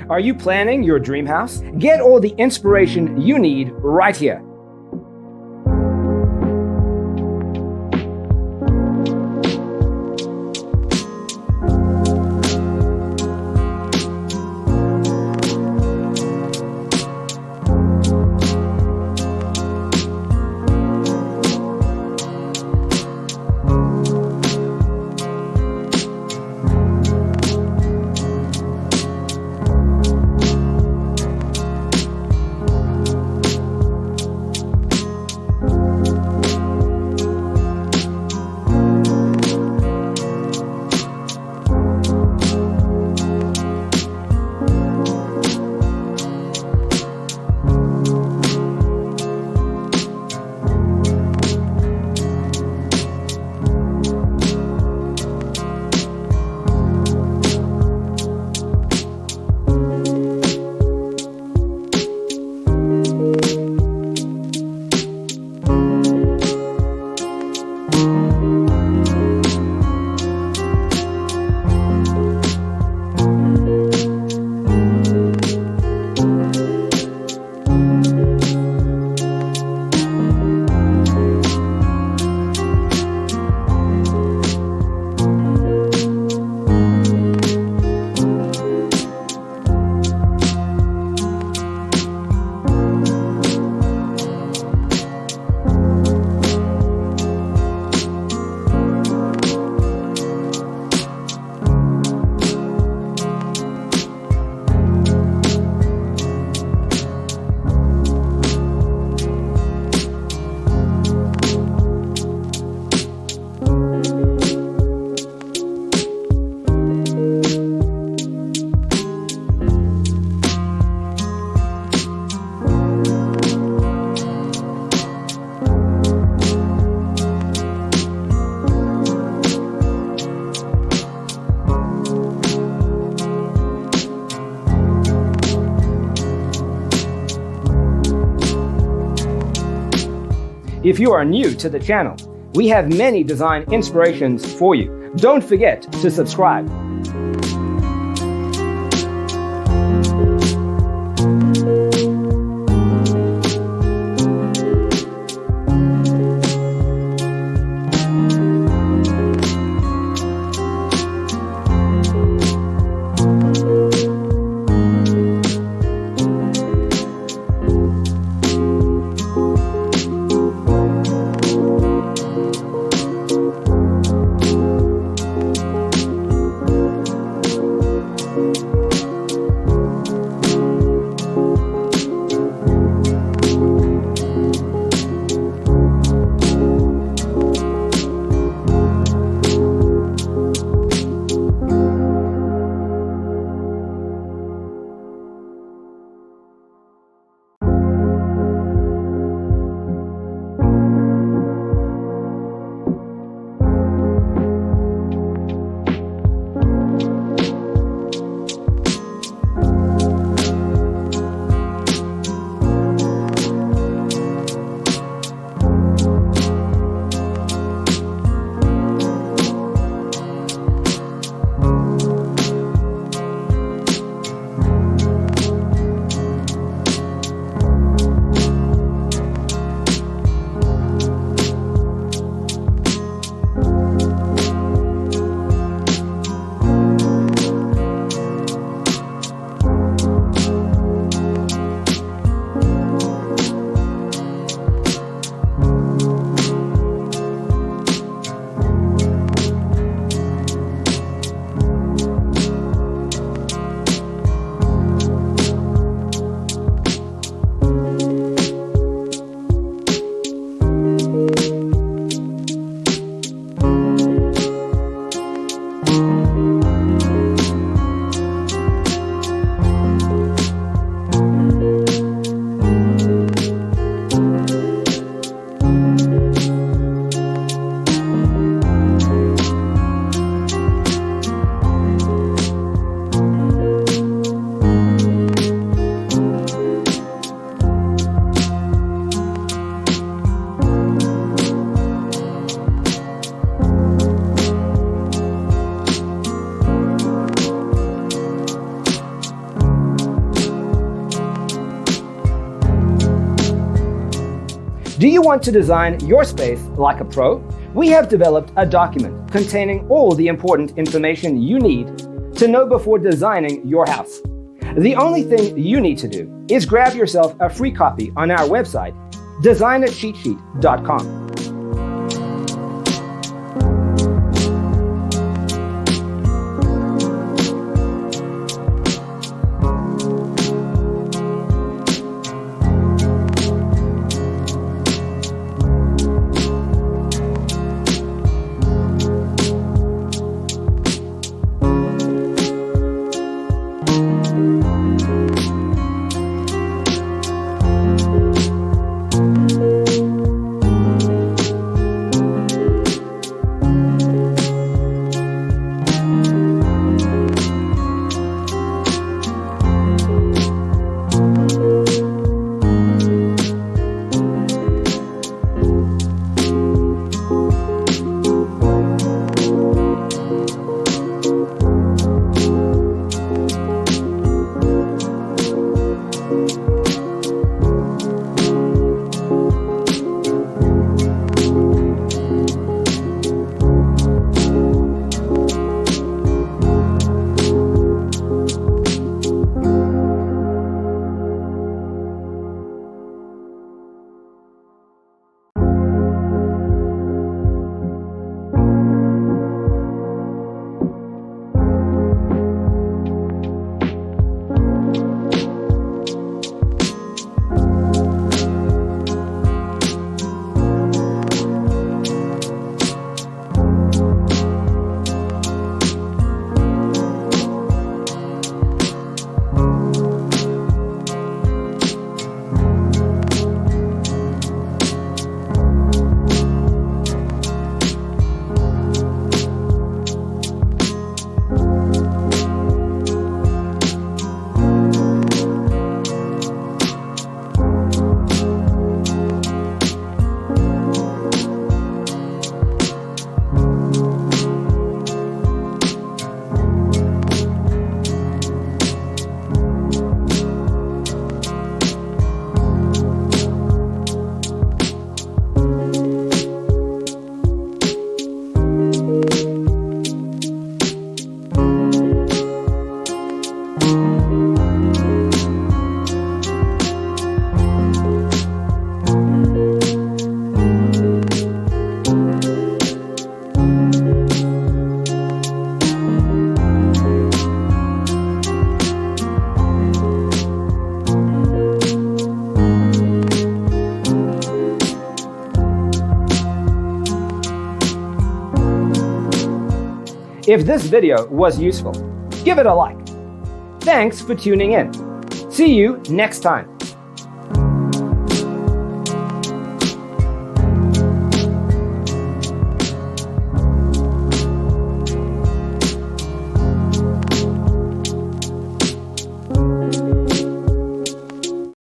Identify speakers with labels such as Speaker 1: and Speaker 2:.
Speaker 1: Are you planning your dream house? Get all the inspiration you need right here. If you are new to the channel, we have many design inspirations for you. Don't forget to subscribe. Do you want to design your space like a pro? We have developed a document containing all the important information you need to know before designing your house. The only thing you need to do is grab yourself a free copy on our website, designacheatsheet.com. If this video was useful, give it a like. Thanks for tuning in. See you next time.